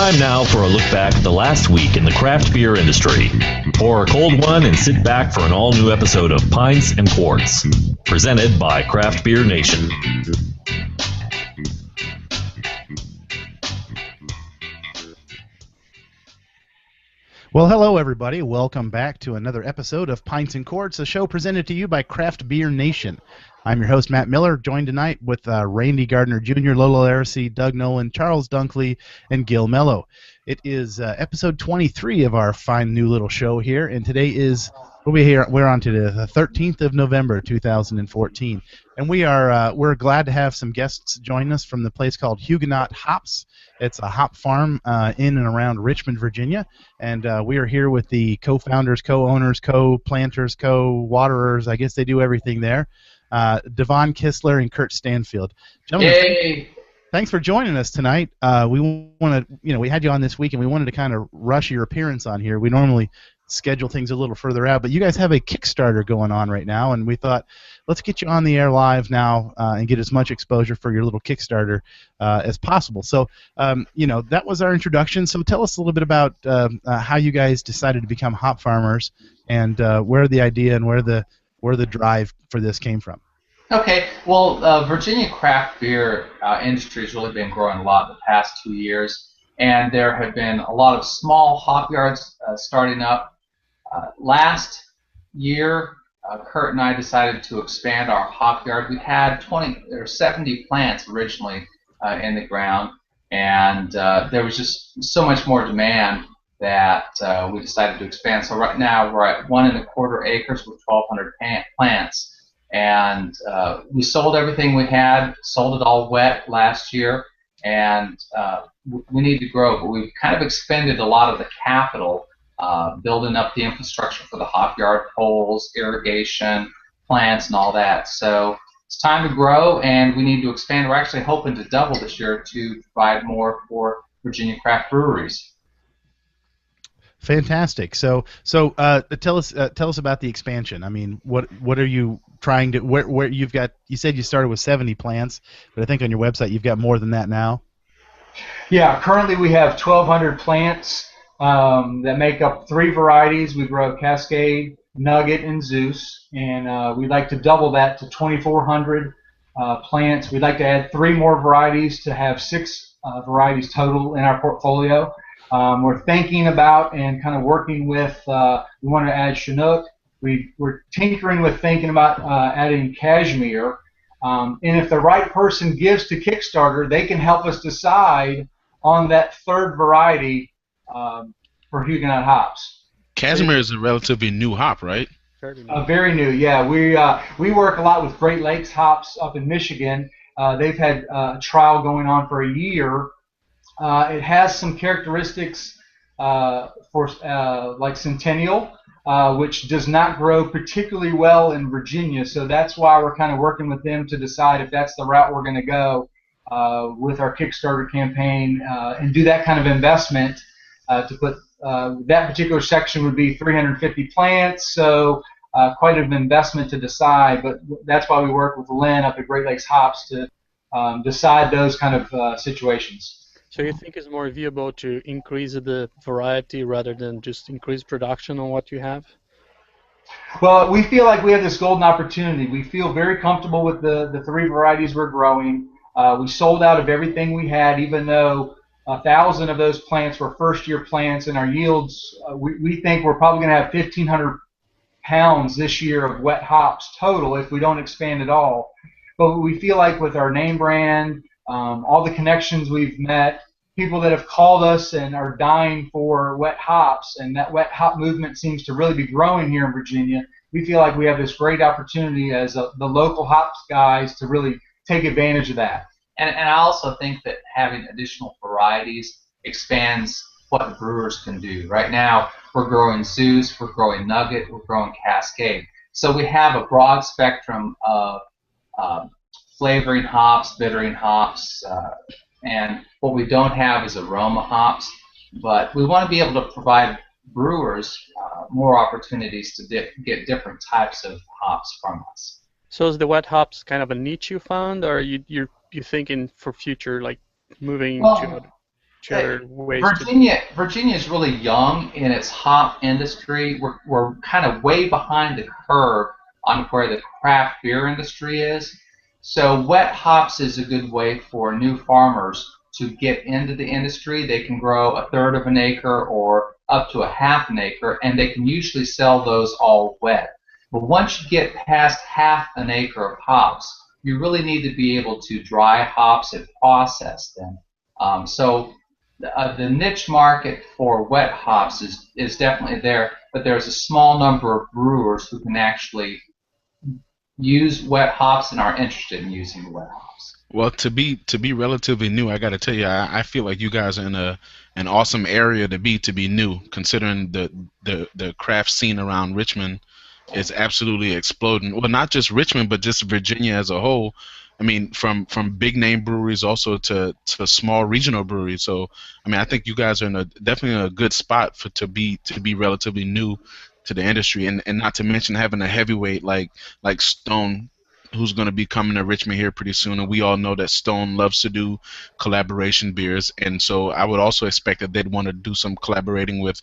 Time now for a look back at the last week in the craft beer industry. Pour a cold one and sit back for an all-new episode of Pints and Quarts, presented by Craft Beer Nation. Well, hello, everybody. Welcome back to another episode of Pints and Quarts, a show presented to you by Craft Beer Nation. I'm your host, Matt Miller, joined tonight with Randy Gardner Jr., Lola Laracy, Doug Nolan, Charles Dunkley, and Gil Mello. It is episode 23 of our fine new little show here, and today is, we're on to the 13th of November, 2014. And we're glad to have some guests join us from the place called Huguenot Hops. It's a hop farm in and around Richmond, Virginia, and we are here with the co-founders, co-owners, co-planters, co-waterers. I guess they do everything there. Devon, Kistler, and Kurt Stanfield. Gentlemen, Yay! Thanks for joining us tonight. We had you on this week, and we wanted to kind of rush your appearance on here. We normally schedule things a little further out, but you guys have a Kickstarter going on right now, and we thought, let's get you on the air live now and get as much exposure for your little Kickstarter as possible. So, that was our introduction. So tell us a little bit about how you guys decided to become hop farmers and where the idea and where the drive for this came from. Okay, well, Virginia craft beer industry has really been growing a lot the past 2 years, and there have been a lot of small hop yards starting up. Last year, Kurt and I decided to expand our hop yard. We had 70 plants originally in the ground, and there was just so much more demand that we decided to expand. So right now we're at 1.25 acres with 1,200 plants. And we sold everything we had, sold it all wet last year, and we need to grow. But we've kind of expended a lot of the capital building up the infrastructure for the hop yard, poles, irrigation, plants, and all that. So it's time to grow, and we need to expand. We're actually hoping to double this year to provide more for Virginia craft breweries. Fantastic. So tell us about the expansion. I mean, what are you trying to where you said you started with 70 plants, but I think on your website you've got more than that now. Yeah, currently we have 1,200 plants that make up 3 varieties. We grow Cascade, Nugget, and Zeus, and we'd like to double that to 2,400 plants. We'd like to add 3 more varieties to have 6 varieties total in our portfolio. We're thinking about and kind of working with, we want to add Chinook. We're tinkering with thinking about adding Cashmere. And if the right person gives to Kickstarter, they can help us decide on that 3rd variety for Huguenot hops. Cashmere is a relatively new hop, right? Very new, yeah. We work a lot with Great Lakes hops up in Michigan. They've had a trial going on for a year. It has some characteristics for like Centennial, which does not grow particularly well in Virginia. So that's why we're kind of working with them to decide if that's the route we're going to go with our Kickstarter campaign and do that kind of investment to put that particular section would be 350 plants. So quite an investment to decide. But that's why we work with Lynn up at Great Lakes Hops to decide those kind of situations. So you think it's more viable to increase the variety rather than just increase production on what you have? Well, we feel like we have this golden opportunity. We feel very comfortable with the 3 varieties we're growing. We sold out of everything we had, even though 1,000 of those plants were first-year plants, and our yields, we think we're probably going to have 1,500 pounds this year of wet hops total if we don't expand at all. But we feel like with our name brand, all the connections we've met, people that have called us and are dying for wet hops, and that wet hop movement seems to really be growing here in Virginia. We feel like we have this great opportunity as the local hops guys to really take advantage of that. And I also think that having additional varieties expands what the brewers can do. Right now, we're growing Zeus, we're growing Nugget, we're growing Cascade. So we have a broad spectrum of flavoring hops, bittering hops, and what we don't have is aroma hops. But we want to be able to provide brewers more opportunities to get different types of hops from us. So is the wet hops kind of a niche you found, or you're thinking for future, like moving to? future ways Virginia is really young in its hop industry. We're kind of way behind the curve on where the craft beer industry is. So wet hops is a good way for new farmers to get into the industry. They can grow a third of an acre or up to a half an acre, and they can usually sell those all wet. But once you get past half an acre of hops, you really need to be able to dry hops and process them. So the niche market for wet hops is definitely there, but there's a small number of brewers who can actually use wet hops and are interested in using wet hops. Well, to be relatively new, I got to tell you, I feel like you guys are in an awesome area to be new, considering the craft scene around Richmond is absolutely exploding. Well, not just Richmond, but just Virginia as a whole. I mean, from big name breweries also to small regional breweries. So, I mean, I think you guys are definitely in a good spot to be relatively new to the industry, and not to mention having a heavyweight like Stone, who's going to be coming to Richmond here pretty soon, and we all know that Stone loves to do collaboration beers, and so I would also expect that they'd want to do some collaborating with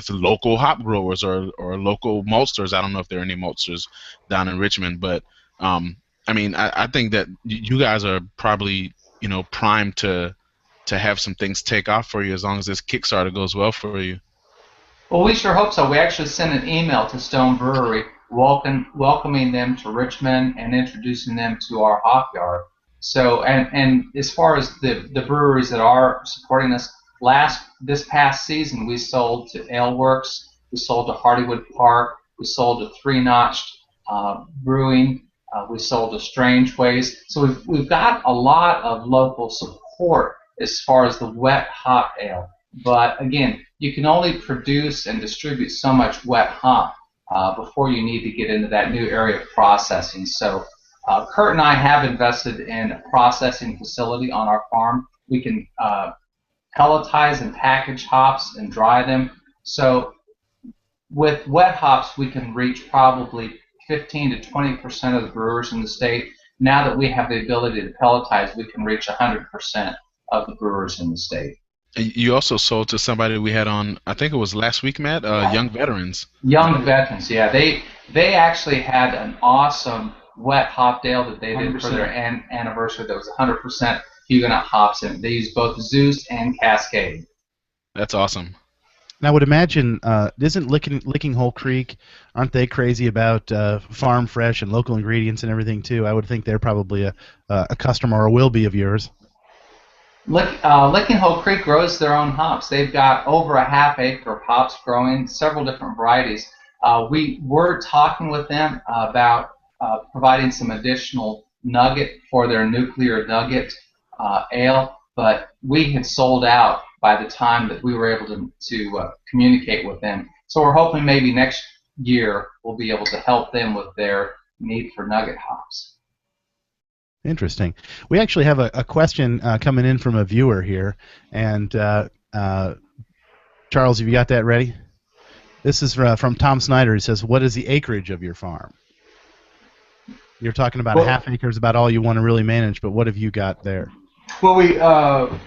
local hop growers or local maltsters. I don't know if there are any maltsters down in Richmond, but I mean, I think that you guys are probably, primed to have some things take off for you as long as this Kickstarter goes well for you. Well, we sure hope so. We actually sent an email to Stone Brewery welcoming them to Richmond and introducing them to our hopyard. So, and as far as the breweries that are supporting us, this past season we sold to Aleworks, we sold to Hardywood Park, we sold to Three Notched Brewing, we sold to Strange Ways. So we've got a lot of local support as far as the wet hop ale. But again, you can only produce and distribute so much wet hop before you need to get into that new area of processing. So Kurt and I have invested in a processing facility on our farm. We can pelletize and package hops and dry them. So with wet hops, we can reach probably 15 to 20% of the brewers in the state. Now that we have the ability to pelletize, we can reach 100% of the brewers in the state. You also sold to somebody we had on, I think it was last week, Matt, Young Veterans. Young Veterans, yeah. They actually had an awesome wet hop ale that they did 100%. For their anniversary that was 100% Huguenot hops in it. They used both Zeus and Cascade. That's awesome. Now, I would imagine, isn't Licking Hole Creek, aren't they crazy about farm fresh and local ingredients and everything, too? I would think they're probably a customer or will be of yours. Licking Hole Creek grows their own hops. They've got over a half acre of hops growing, several different varieties. We were talking with them about providing some additional nugget for their nuclear nugget ale, but we had sold out by the time that we were able to communicate with them. So we're hoping maybe next year we'll be able to help them with their need for nugget hops. Interesting. We actually have a question coming in from a viewer here, and Charles, have you got that ready? This is from Tom Snyder. He says, "What is the acreage of your farm?" You're talking about a half acre is about all you want to really manage, but what have you got there? Well,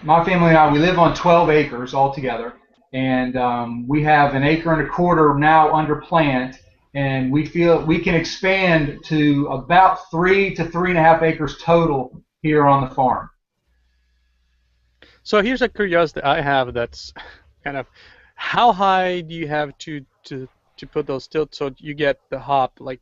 my family and I, we live on 12 acres altogether, and we have an acre and a quarter now under plant. And we feel we can expand to about 3 to 3.5 acres total here on the farm. So here's a curiosity I have. That's kind of, how high do you have to put those stilts so you get the hop, like,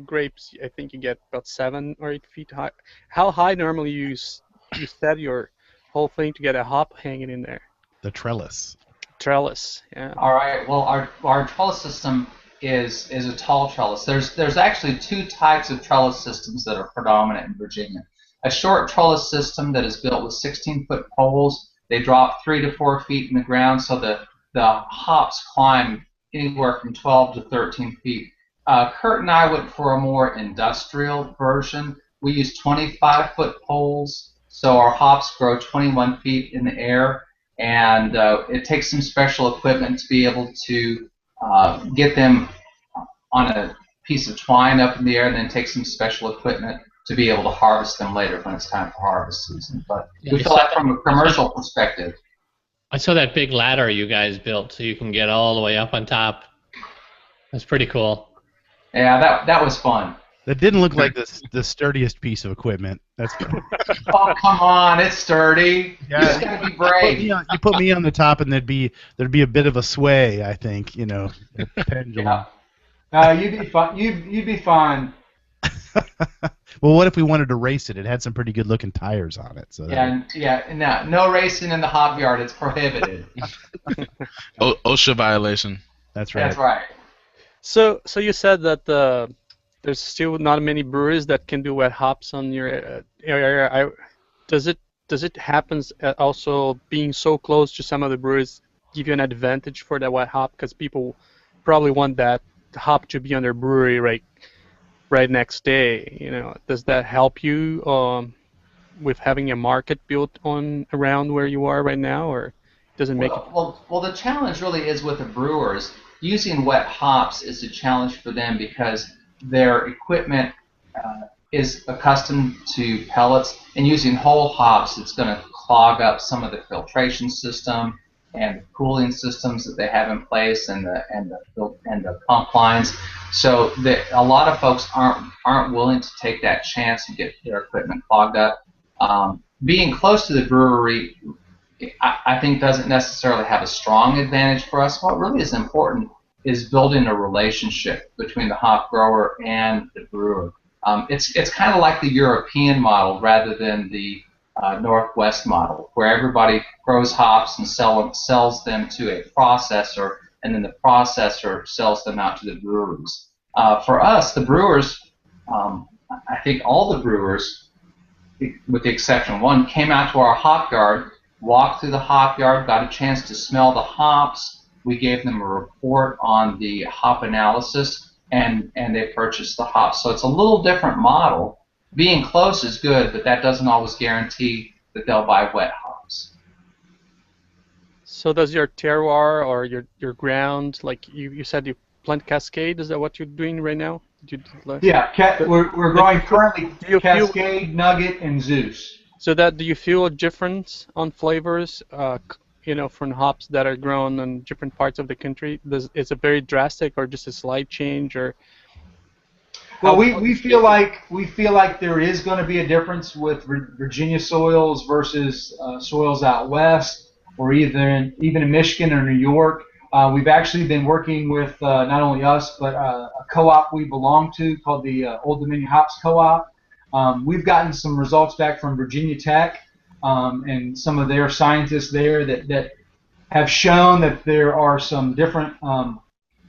grapes? I think you get about 7 or 8 feet high. How high normally you set your whole thing to get a hop hanging in there? The trellis. Trellis, yeah. All right. Well, our trellis system is a tall trellis. There's actually 2 types of trellis systems that are predominant in Virginia. A short trellis system that is built with 16-foot poles. They drop 3 to 4 feet in the ground, so the hops climb anywhere from 12 to 13 feet. Kurt and I went for a more industrial version. We use 25-foot poles, so our hops grow 21 feet in the air, and it takes some special equipment to be able to get them on a piece of twine up in the air, and then take some special equipment to be able to harvest them later when it's time for harvest season. But Yeah, we you feel saw like from a commercial perspective. I saw that big ladder you guys built so you can get all the way up on top. That's pretty cool. Yeah, that was fun. That didn't look like the sturdiest piece of equipment. That's Oh, come on, it's sturdy. Yeah. You just got to be brave. you put me on the top, and there'd be a bit of a sway. I think, a pendulum. Yeah. You'd be fine. You'd be fine. Well, what if we wanted to race it? It had some pretty good looking tires on it. So No racing in the hop yard. It's prohibited. OSHA violation. That's right. That's right. So you said that there's still not many breweries that can do wet hops on your area. Does it happen also being so close to some of the breweries give you an advantage for that wet hop, because people probably want that hop to be on their brewery right next day? Does that help you with having a market built around where you are right now, or does it make it? Well, the challenge really is with the brewers. Using wet hops is a challenge for them because their equipment is accustomed to pellets, and using whole hops, it's going to clog up some of the filtration system and cooling systems that they have in place, and the pump lines. So a lot of folks aren't willing to take that chance and get their equipment clogged up. Being close to the brewery, I think, doesn't necessarily have a strong advantage for us. What really is important is building a relationship between the hop grower and the brewer. It's kind of like the European model rather than the Northwest model, where everybody grows hops and sells them to a processor, and then the processor sells them out to the breweries. For us, the brewers, I think all the brewers, with the exception of one, came out to our hop yard, walked through the hop yard, got a chance to smell the hops. We gave them a report on the hop analysis, and they purchased the hops. So it's a little different model. Being close is good, but that doesn't always guarantee that they'll buy wet hops. So does your terroir or your ground, like you said, you plant Cascade? Is that what you're doing right now? Yeah, we're growing currently Cascade, Nugget, and Zeus. So do you feel a difference on flavors, from hops that are grown in different parts of the country? Is it very drastic, or just a slight change, or? Well, we feel like there is going to be a difference with Virginia soils versus soils out west, or even in Michigan or New York. We've actually been working with not only us, but a co-op we belong to called the Old Dominion Hops Co-op. We've gotten some results back from Virginia Tech and some of their scientists there that have shown that there are some different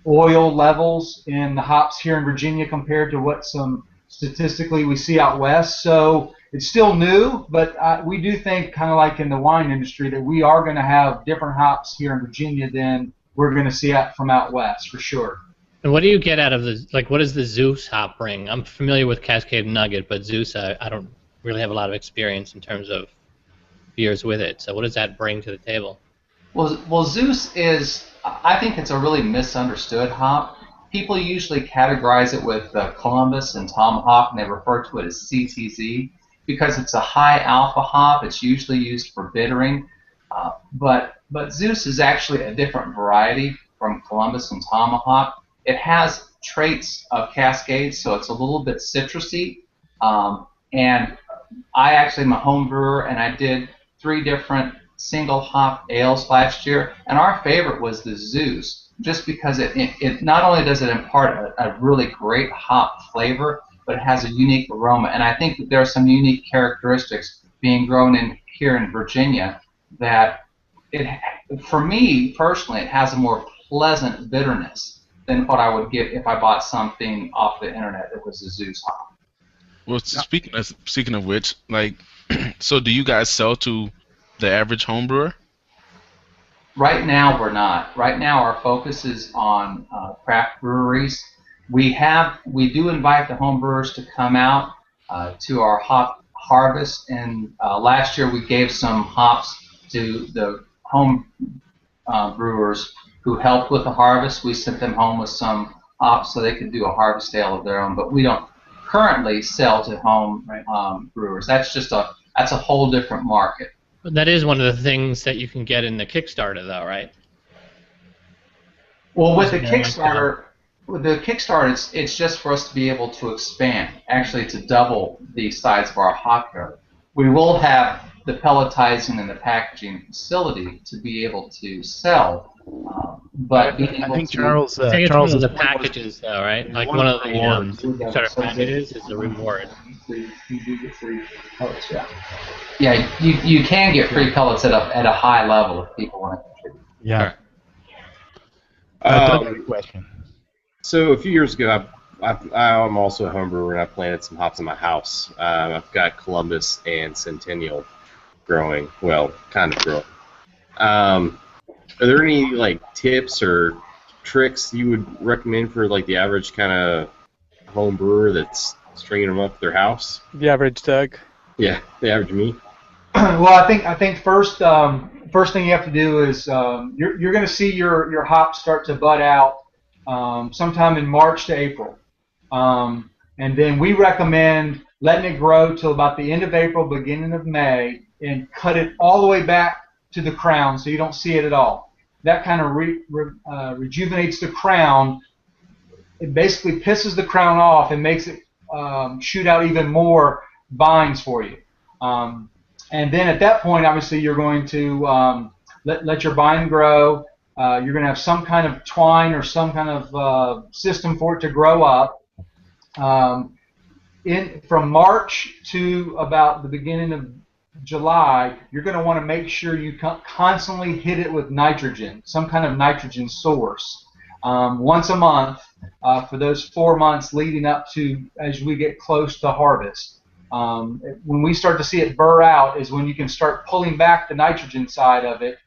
oil levels in the hops here in Virginia compared to what some statistically we see out west. So it's still new, but we do think, kind of like in the wine industry, that we are going to have different hops here in Virginia than we're going to see from out west, for sure. And what do you get out of what does the Zeus hop bring? I'm familiar with Cascade and Nugget, but Zeus, I don't really have a lot of experience in terms of beers with it. So what does that bring to the table? Well, Zeus I think it's a really misunderstood hop. People usually categorize it with Columbus and Tomahawk, and they refer to it as CTZ because it's a high alpha hop. It's usually used for bittering, but Zeus is actually a different variety from Columbus and Tomahawk. It has traits of Cascade, so it's a little bit citrusy. And I actually am a home brewer, and I did 3 different single hop ales last year, and our favorite was the Zeus, just because it not only does it impart a really great hop flavor, but it has a unique aroma. And I think that there are some unique characteristics being grown here in Virginia that for me personally, it has a more pleasant bitterness than what I would get if I bought something off the internet that was a Zeus hop. Well, speaking of which, so do you guys sell to the average home brewer? Right now, we're not. Right now, our focus is on craft breweries. We do invite the home brewers to come out to our hop harvest, and last year we gave some hops to the home brewers who helped with the harvest. We sent them home with some hops so they could do a harvest ale of their own, but we don't currently sell to home brewers. That's a whole different market. But that is one of the things that you can get in the Kickstarter, though, right? Well, with the Kickstarter, it's just for us to be able to expand, actually to double the size of our hopyard. We will have the pelletizing and the packaging facility to be able to sell, but being able I think to... Charles. I think it's Charles one of is the packages, though, right? Like one one of of the the rewards. Kickstarter packages is a reward. You do get free pellets, yeah. Yeah, you can get free pellets at a high level if people want to contribute. Yeah. Um, Doug, question. So a few years ago, I'm also a home brewer, and I planted some hops in my house. I've got Columbus and Centennial growing, well, kind of growing. Are there any like tips or tricks you would recommend for like the average kind of home brewer that's stringing them up at their house? The average Doug. Yeah, the average me. Well, I think first thing you have to do is you're going to see your hops start to bud out sometime in March to April, and then we recommend letting it grow till about the end of April, beginning of May, and cut it all the way back to the crown so you don't see it at all. That kind of rejuvenates the crown. It basically pisses the crown off and makes it shoot out even more vines for you. And then at that point, obviously, you're going to let your vine grow. You're going to have some kind of twine or some kind of system for it to grow up. From March to about the beginning of July, you're going to want to make sure you constantly hit it with nitrogen, some kind of nitrogen source, once a month for those 4 months leading up to as we get close to harvest. When we start to see it burr out is when you can start pulling back the nitrogen side of it.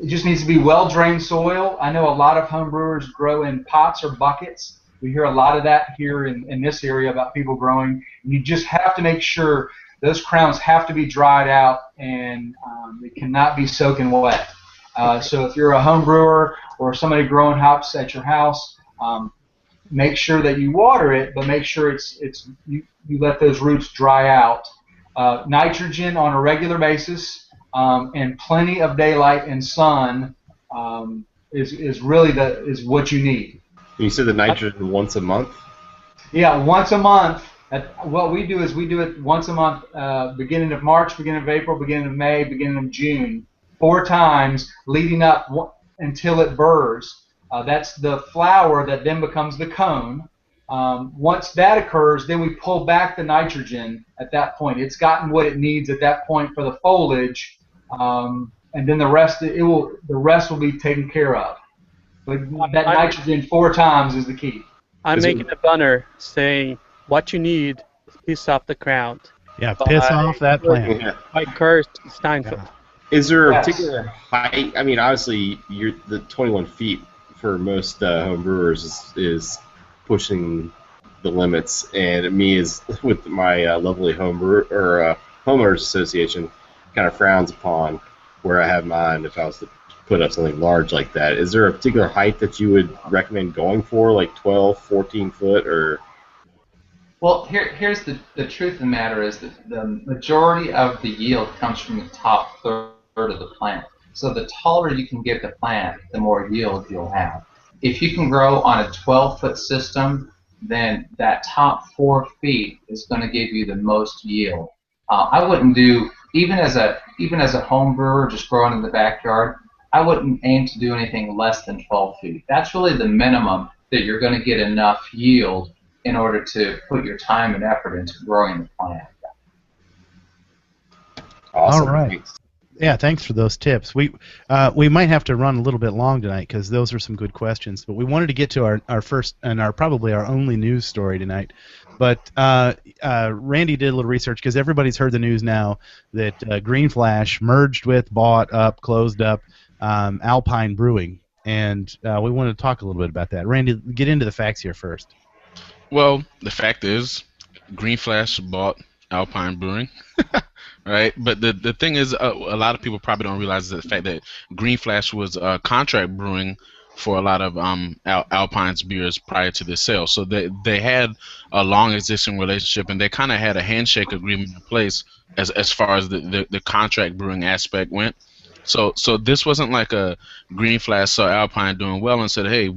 It just needs to be well-drained soil. I know a lot of home brewers grow in pots or buckets. We hear a lot of that here in this area about people growing. You just have to make sure those crowns have to be dried out and it cannot be soaking wet. So if you're a home brewer or somebody growing hops at your house, make sure that you water it, but make sure you let those roots dry out. Nitrogen on a regular basis and plenty of daylight and sun is what you need. You said the nitrogen once a month? Yeah, once a month. What we do is we do it once a month, beginning of March, beginning of April, beginning of May, beginning of June, 4 times leading up until it burrs. That's the flower that then becomes the cone. Once that occurs, then we pull back the nitrogen at that point. It's gotten what it needs at that point for the foliage, and then the rest will be taken care of. But that nitrogen 4 times is the key. I'm making a banner saying what you need is piss off the crown. Yeah, piss off that plant. Yeah. By cursed Stanfield. Yeah. Is there a Yes. particular height? I mean, obviously, the 21 feet for most home brewers is pushing the limits, and me is with my lovely homeowners association kind of frowns upon where I have mine if I was to put up something large like that. Is there a particular height that you would recommend going for, like 12, 14 foot, or? Well, here's the truth of the matter is that the majority of the yield comes from the top third of the plant. So the taller you can get the plant, the more yield you'll have. If you can grow on a 12-foot system, then that top 4 feet is going to give you the most yield. I wouldn't do, even as a home brewer just growing in the backyard, I wouldn't aim to do anything less than 12 feet. That's really the minimum that you're going to get enough yield in order to put your time and effort into growing the plant. Awesome. All right. Thanks. Yeah, thanks for those tips. We might have to run a little bit long tonight because those are some good questions. But we wanted to get to our first and probably our only news story tonight. But Randy did a little research because everybody's heard the news now that Green Flash merged with, bought up, closed up Alpine Brewing, and we wanted to talk a little bit about that. Randy, get into the facts here first. Well, the fact is, Green Flash bought Alpine Brewing, right? But the thing is, a lot of people probably don't realize the fact that Green Flash was contract brewing for a lot of Alpine's beers prior to the sale. So they had a long existing relationship, and they kind of had a handshake agreement in place as far as the contract brewing aspect went. So this wasn't like a Green Flash saw Alpine doing well and said, hey,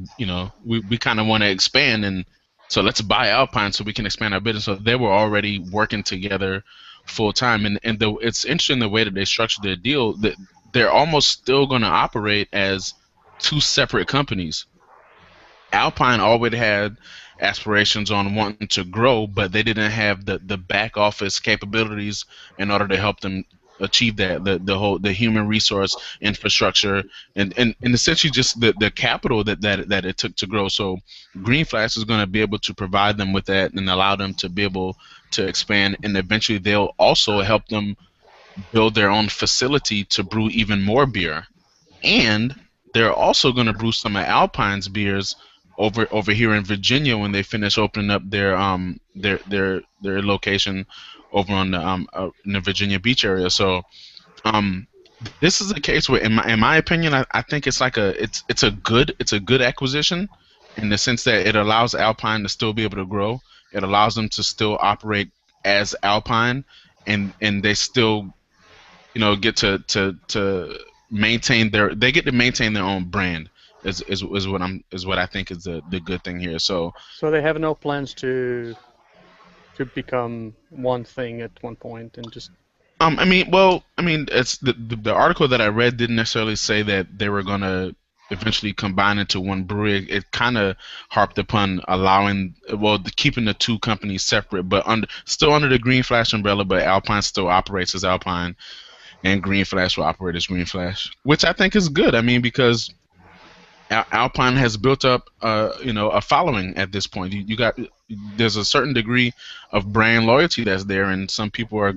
we kind of want to expand, and so let's buy Alpine so we can expand our business. So they were already working together full time, and it's interesting the way that they structured their deal, that they're almost still going to operate as two separate companies. Alpine already had aspirations on wanting to grow, but they didn't have the back office capabilities in order to help them achieve that, the human resource infrastructure and essentially just the capital that it took to grow. So Green Flash is going to be able to provide them with that and allow them to be able to expand, and eventually they'll also help them build their own facility to brew even more beer. And they're also going to brew some of Alpine's beers over here in Virginia when they finish opening up their location over on in the Virginia Beach area. So this is a case where, in my opinion, I think it's like it's a good acquisition in the sense that it allows Alpine to still be able to grow. It allows them to still operate as Alpine, and they still get to maintain their own brand is what I think is the good thing here. So they have no plans to become one thing at one point and just. It's the article that I read didn't necessarily say that they were gonna eventually combine into one brewery. It kind of harped upon keeping the two companies separate, but still under the Green Flash umbrella. But Alpine still operates as Alpine, and Green Flash will operate as Green Flash, which I think is good. Because Alpine has built up, a following at this point. There's a certain degree of brand loyalty that's there, and some people are,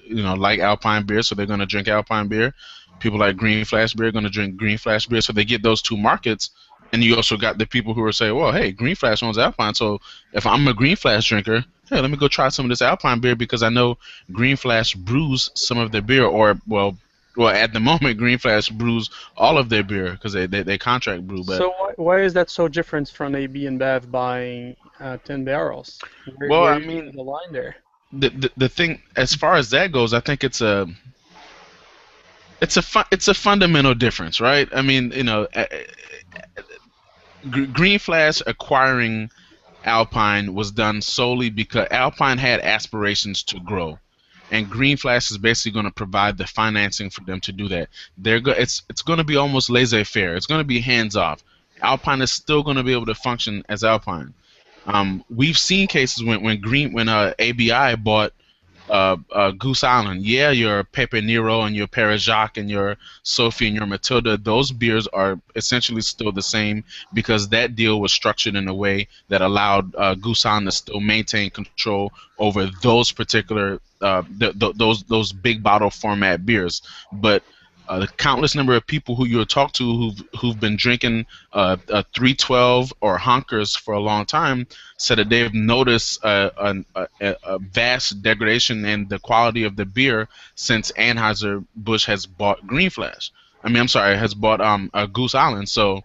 like Alpine beer, so they're going to drink Alpine beer. People like Green Flash beer are going to drink Green Flash beer, so they get those two markets. And you also got the people who are saying, well, hey, Green Flash owns Alpine, so if I'm a Green Flash drinker, hey, let me go try some of this Alpine beer because I know Green Flash brews some of their beer, or at the moment, Green Flash brews all of their beer because they contract brew. But so why is that so different from AB and Bev buying 10 barrels? Where the line there? The thing, as far as that goes, I think it's a fundamental difference, right? Green Flash acquiring Alpine was done solely because Alpine had aspirations to grow. And Green Flash is basically going to provide the financing for them to do that. It's going to be almost laissez-faire. It's going to be hands-off. Alpine is still going to be able to function as Alpine. We've seen cases when ABI bought Goose Island. Yeah, your Pepe Nero and your Pere-Jacques and your Sophie and your Matilda, those beers are essentially still the same because that deal was structured in a way that allowed Goose Island to still maintain control over those particular those big bottle format beers. But the countless number of people who you'll talk to who've been drinking 312 or Honkers for a long time said that they've noticed a vast degradation in the quality of the beer since Anheuser-Busch has bought Green Flash. Has bought Goose Island. So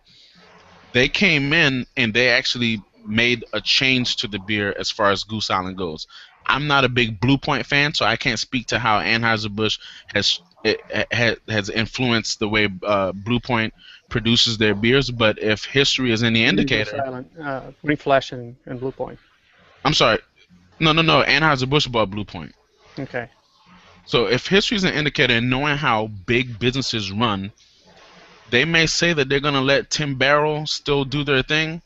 they came in and they actually made a change to the beer as far as Goose Island goes. I'm not a big Blue Point fan, so I can't speak to how Anheuser-Busch has influenced the way Blue Point produces their beers. But if history is any indicator, Green Flash and Blue Point. I'm sorry, no. Anheuser-Busch bought Blue Point. Okay. So if history is an indicator, and knowing how big businesses run, they may say that they're gonna let Tim Barrel still do their thing,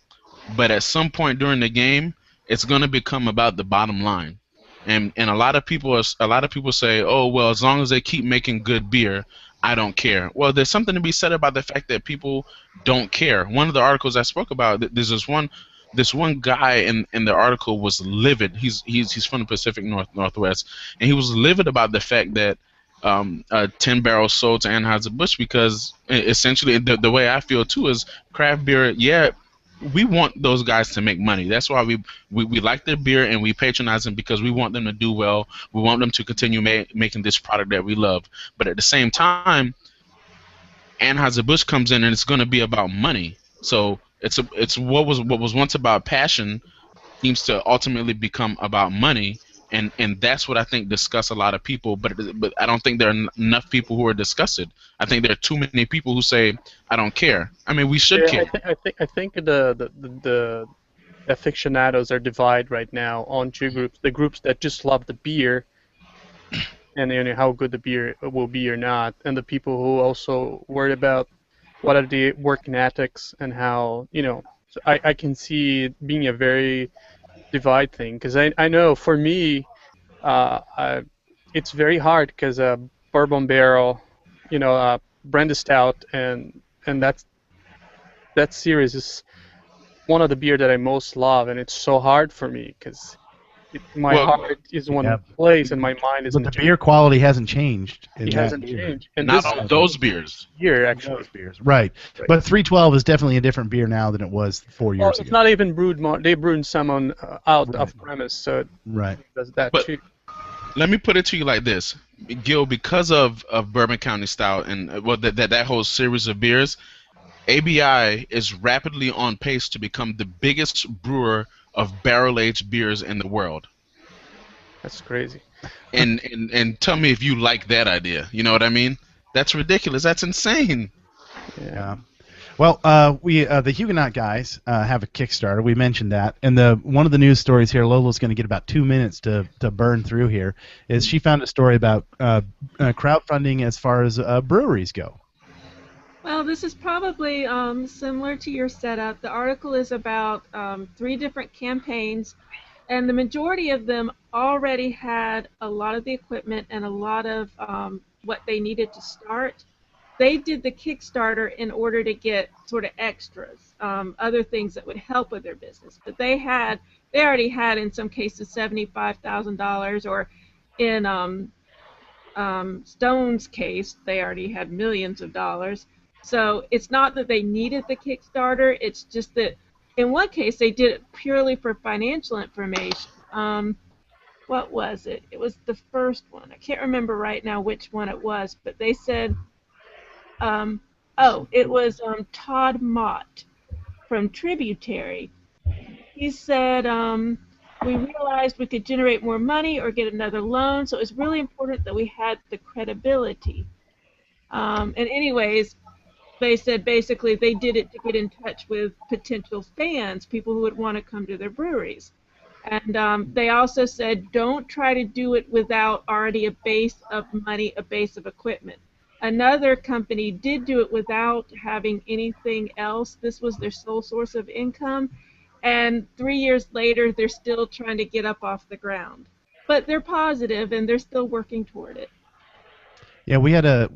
but at some point during the game, it's gonna become about the bottom line. And a lot of people say, oh well, as long as they keep making good beer, I don't care. Well, there's something to be said about the fact that people don't care. One of the articles I spoke about, there's this one guy in the article was livid. He's from the Pacific Northwest, and he was livid about the fact that 10 barrels sold to Anheuser-Busch because essentially the way I feel too is craft beer. Yeah, we want those guys to make money. That's why we like their beer and we patronize them because we want them to do well. We want them to continue making this product that we love. But at the same time, Anheuser-Busch comes in and it's going to be about money. So it's what was once about passion seems to ultimately become about money, and that's what I think disgusts a lot of people. But I don't think there are enough people who are disgusted. I think there are too many people who say I don't care. I mean, we should care. I think the aficionados are divided right now on two groups: the groups that just love the beer and how good the beer will be or not, and the people who also worried about what are the working ethics and how So I can see it being a very divide thing, because I know for me, it's very hard because bourbon barrel, brandy stout, and that series is one of the beer that I most love, and it's so hard for me because my heart is one place and my mind is. But the beer quality hasn't changed. It hasn't changed. And not all those beers. Beer actually. Those beers, right? But 312 is definitely a different beer now than it was 4 years ago. It's not even brewed more. They brewed some on out of premise, so it does that too. Let me put it to you like this, Gil. Because of Bourbon County Stout and that whole series of beers, ABI is rapidly on pace to become the biggest brewer of barrel-aged beers in the world. That's crazy. And tell me if you like that idea. You know what I mean? That's ridiculous. That's insane. Yeah. Well, the Huguenot guys have a Kickstarter. We mentioned that, and one of the news stories here, Lola's going to get about 2 minutes to burn through here, is she found a story about crowdfunding as far as breweries go. Well, this is probably similar to your setup. The article is about 3 different campaigns, and the majority of them already had a lot of the equipment and a lot of what they needed to start. They did the Kickstarter in order to get sort of extras, other things that would help with their business. But they already had, in some cases, $75,000, or in Stone's case, they already had millions of dollars. So it's not that they needed the Kickstarter, it's just that in one case they did it purely for financial information. What was it? It was the first one. I can't remember right now which one it was, but they said, it was Todd Mott from Tributary. He said, we realized we could generate more money or get another loan, so it was really important that we had the credibility. And anyways, they said basically they did it to get in touch with potential fans, people who would want to come to their breweries. And they also said don't try to do it without already a base of money, a base of equipment. Another company did do it without having anything else. This was their sole source of income. And 3 years later, they're still trying to get up off the ground. But they're positive, and they're still working toward it. Yeah, we had a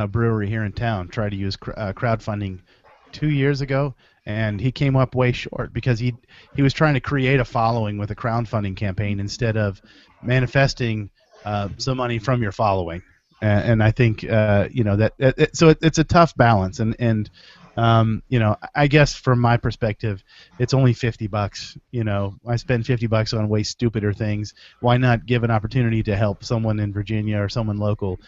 brewery here in town try to use crowdfunding 2 years ago, and he came up way short because he was trying to create a following with a crowdfunding campaign instead of manifesting some money from your following. And I think so it's a tough balance, and I guess from my perspective, it's only $50. I spend $50 on way stupider things. Why not give an opportunity to help someone in Virginia or someone local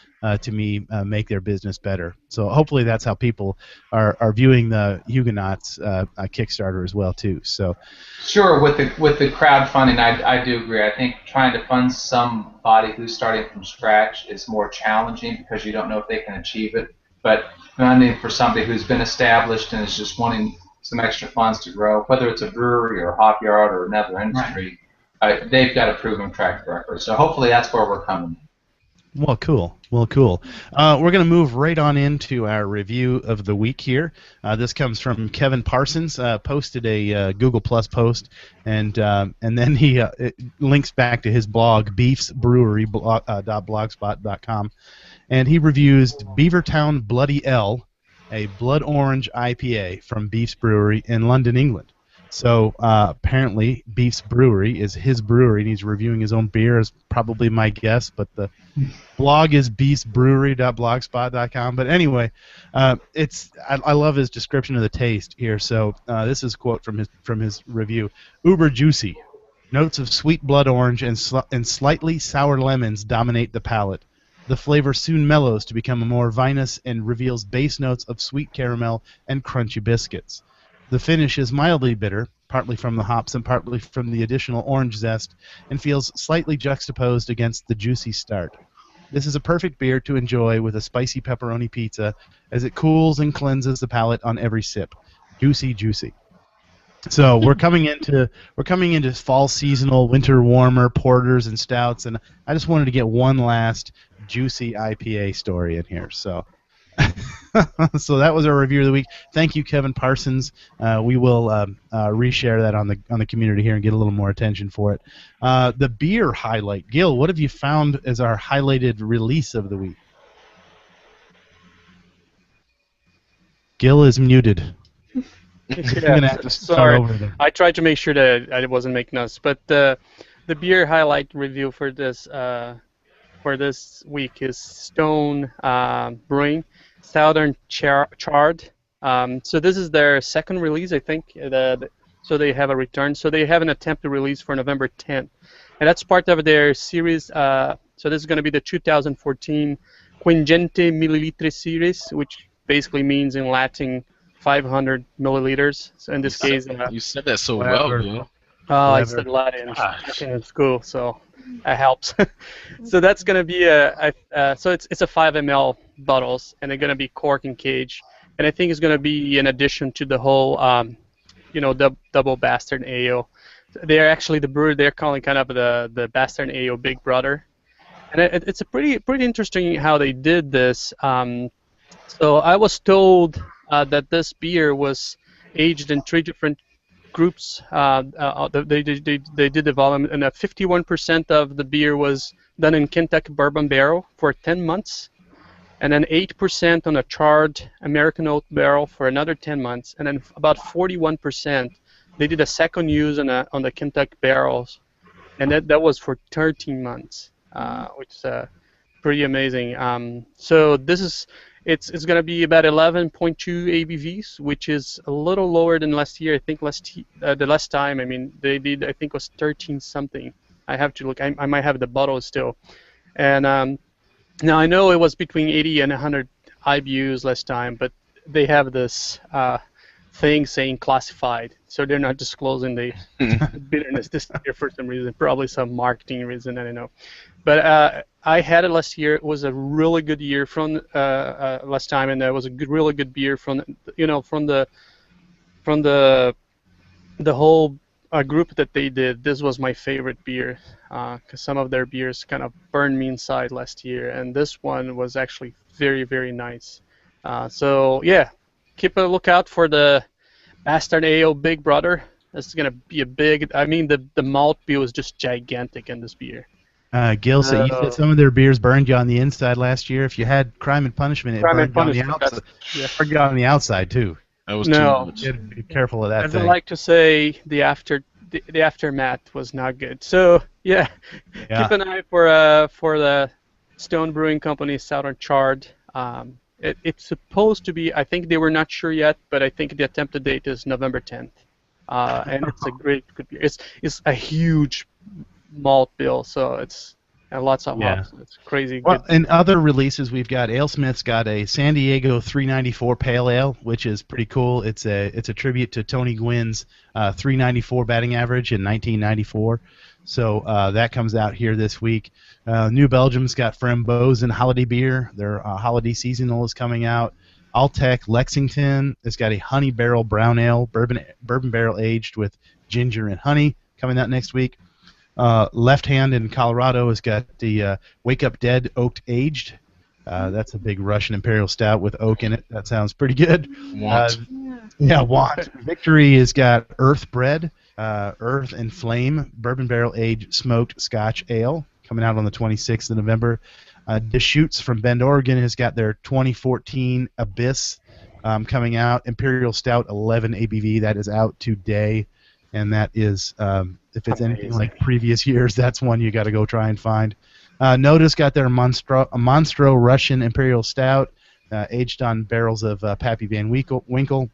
to me make their business better? So hopefully that's how people are viewing the Huguenots Kickstarter as well too. So sure, with the crowdfunding, I do agree. I think trying to fund somebody who's starting from scratch is more challenging because you don't know if they can achieve it. But funding for somebody who's been established and is just wanting some extra funds to grow, whether it's a brewery or a hopyard or another industry, they've got a proven track record. So hopefully that's where we're coming. Well, cool. We're going to move right on into our review of the week here. This comes from Kevin Parsons. Posted a Google Plus post, and then he links back to his blog, beefsbrewery.blogspot.com. And he reviews Beavertown Bloody L, a blood orange IPA from Beef's Brewery in London, England. So apparently Beef's Brewery is his brewery, and he's reviewing his own beer, is probably my guess, but the blog is beefsbrewery.blogspot.com. But anyway, I love his description of the taste here. So this is a quote from his review. Uber juicy. Notes of sweet blood orange and slightly sour lemons dominate the palate. The flavor soon mellows to become more vinous and reveals base notes of sweet caramel and crunchy biscuits. The finish is mildly bitter, partly from the hops and partly from the additional orange zest, and feels slightly juxtaposed against the juicy start. This is a perfect beer to enjoy with a spicy pepperoni pizza, as it cools and cleanses the palate on every sip. Juicy, juicy. So we're coming into fall seasonal, winter warmer porters and stouts, and I just wanted to get one last juicy IPA story in here. So, so that was our review of the week. Thank you, Kevin Parsons. We will reshare that on the community here and get a little more attention for it. The beer highlight, Gil. What have you found as our highlighted release of the week? Gil is muted. You're gonna have to start Sorry. over there. I tried to make sure that I wasn't making notes, but the beer highlight review for this week is Stone Brewing Southern Chard. So this is their second release, I think. So they have a return. So they have an attempted release for November 10th, and that's part of their series. So this is going to be the 2014 Quingente Millilitri series, which basically means in Latin 500 milliliters. So in this case, you said that so well, bro. I studied Latin in school, so that helps. So that's gonna be so it's a 5 ml bottles, and they're gonna be cork and cage, and I think it's gonna be in addition to the whole, double bastard ale. They're actually the brewer. They're calling kind of the bastard ale big brother, and it's a pretty interesting how they did this. So I was told that this beer was aged in 3 different groups. They did the volume, and 51% of the beer was done in Kentucky bourbon barrel for 10 months, and then 8% on a charred American oak barrel for another 10 months, and then about 41% they did a second use on the Kentucky barrels, and that was for 13 months, which is pretty amazing. So this is. It's going to be about 11.2 ABVs, which is a little lower than last year. I think the last time, they did, I think, was 13 something. I have to look. I might have the bottle still. And now I know it was between 80 and 100 IBUs last time, but they have this thing saying classified, so they're not disclosing the bitterness this year for some reason. Probably some marketing reason, I don't know. But I had it last year. It was a really good year from last time, and it was a really good beer from the whole group that they did. This was my favorite beer, because some of their beers kind of burned me inside last year, and this one was actually very, very nice. So yeah, keep a lookout for the Bastard Ale Big Brother. This is gonna be a big. The malt bill is just gigantic in this beer. Gil, so you said some of their beers burned you on the inside last year. If you had Crime and Punishment, it burned you on the outside. Burned you on the outside too. That was too much. Be careful of that As thing. I like to say, the aftermath was not good. So yeah. Keep an eye for the Stone Brewing Company Southern Chard. It's supposed to be. I think they were not sure yet, but I think the attempted date is November 10th. And it's a good beer. It's a huge malt bill, so it's lots of hops. It's crazy. Well, good. in other releases, we've got AleSmith's got a San Diego 394 Pale Ale, which is pretty cool. It's a tribute to Tony Gwynn's 394 batting average in 1994. So that comes out here this week. New Belgium's got Frambozen Holiday Beer. Their holiday seasonal is coming out. Altec Lexington has got a Honey Barrel Brown Ale, bourbon barrel aged with ginger and honey, coming out next week. Left Hand in Colorado has got the Wake Up Dead Oaked Aged. That's a big Russian Imperial Stout with oak in it. That sounds pretty good. Want. Want. Victory has got Earth Bread, Earth and Flame, Bourbon Barrel Aged Smoked Scotch Ale, coming out on the 26th of November. Deschutes from Bend, Oregon has got their 2014 Abyss coming out. Imperial Stout 11 ABV, that is out today. And that is, if it's anything like previous years, that's one you got to go try and find. Noda's got their Monstro Russian Imperial Stout, aged on barrels of Pappy Van Winkle.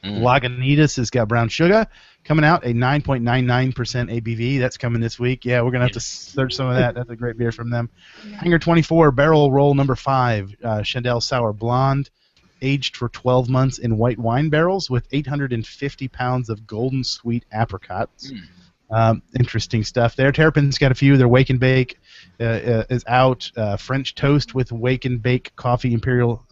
Lagunitas has got Brown Sugar coming out, a 9.99% ABV. That's coming this week. Yeah, we're going to have to search some of that. That's a great beer from them. Hangar 24 Barrel Roll number 5, Chandelle Sour Blonde. aged for 12 months in white wine barrels with 850 pounds of golden sweet apricots. Interesting stuff there. Terrapin's got a few. Their Wake and Bake is out. French Toast with Wake and Bake Coffee Imperial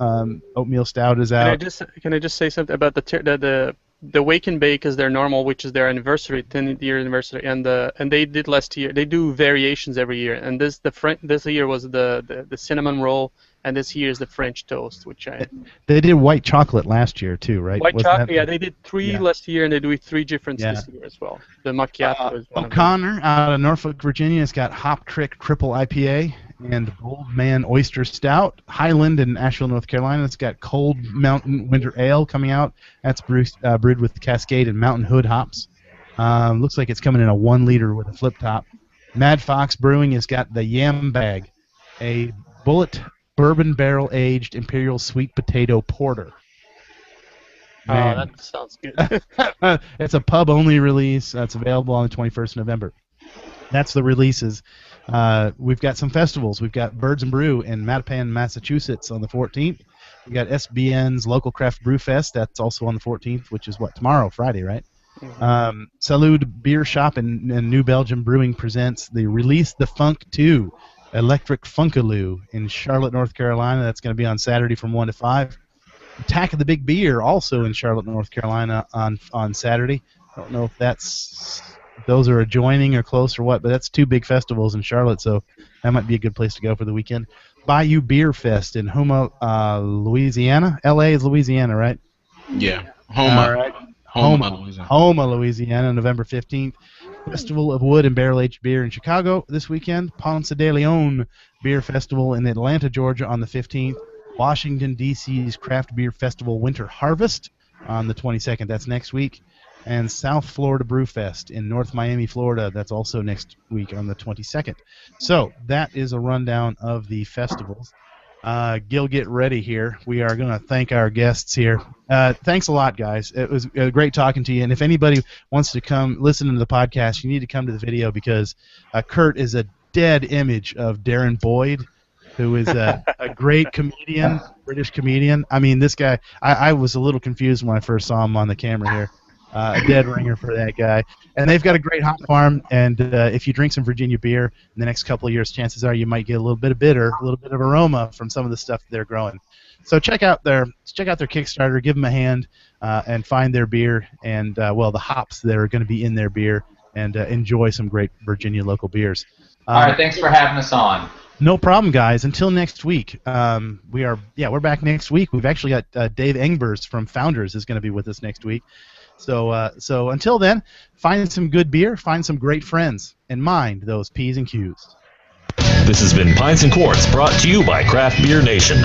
Oatmeal Stout is out. Can I just say something about the Wake and Bake is their normal, which is their anniversary, 10-year anniversary, and they did last year. They do variations every year, and this year was the cinnamon roll, and this year is the French Toast, which they did white chocolate last year too, right? White chocolate, yeah. They did 3 last year, and they do 3 different this year as well. The macchiato is one O'Connor out of Norfolk, Virginia, has got Hop Crick Triple IPA and Bold Man Oyster Stout. Highland in Asheville, North Carolina, it's got Cold Mountain Winter Ale coming out. That's brewed with Cascade and Mountain Hood hops. Looks like it's coming in a 1 liter with a flip top. Mad Fox Brewing has got the Yam Bag, a Bullet Bourbon Barrel Aged Imperial Sweet Potato Porter. Man. Oh, that sounds good. It's a pub-only release. That's available on the 21st of November. That's the releases. We've got some festivals. We've got Birds and Brew in Mattapan, Massachusetts on the 14th. We got SBN's Local Craft Brew Fest. That's also on the 14th, which is tomorrow, Friday, right? Mm-hmm. Salud Beer Shop and New Belgium Brewing presents the Release the Funk 2 Electric Funkaloo in Charlotte, North Carolina. That's going to be on Saturday from 1 to 5. Attack of the Big Beer also in Charlotte, North Carolina on Saturday. I don't know if those are adjoining or close or what, but that's 2 big festivals in Charlotte, so that might be a good place to go for the weekend. Bayou Beer Fest in Houma, Louisiana. L.A. is Louisiana, right? Yeah, Houma. All right. Houma, Louisiana, November 15th. Festival of Wood and Barrel-Aged Beer in Chicago this weekend. Ponce de Leon Beer Festival in Atlanta, Georgia on the 15th. Washington, D.C.'s Craft Beer Festival Winter Harvest on the 22nd. That's next week. And South Florida Brew Fest in North Miami, Florida. That's also next week on the 22nd. So that is a rundown of the festivals. Gil, get ready here. We are going to thank our guests here. Thanks a lot, guys. It was great talking to you. And if anybody wants to come listen to the podcast, you need to come to the video because Kurt is a dead image of Darren Boyd, who is a great comedian, British comedian. I mean, this guy, I was a little confused when I first saw him on the camera here. A dead ringer for that guy. And they've got a great hop farm, and if you drink some Virginia beer in the next couple of years, chances are you might get a little bit of bitter, a little bit of aroma from some of the stuff they're growing. So check out their Kickstarter, give them a hand, and find their beer and, the hops that are going to be in their beer, and enjoy some great Virginia local beers. All right, thanks for having us on. No problem, guys. Until next week. We're back next week. We've actually got Dave Engbers from Founders is going to be with us next week. So until then, find some good beer, find some great friends, and mind those P's and Q's. This has been Pints and Quarts, brought to you by Craft Beer Nation.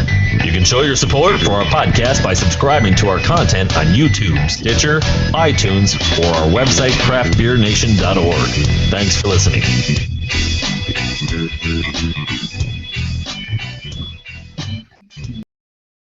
You can show your support for our podcast by subscribing to our content on YouTube, Stitcher, iTunes, or our website, craftbeernation.org. Thanks for listening.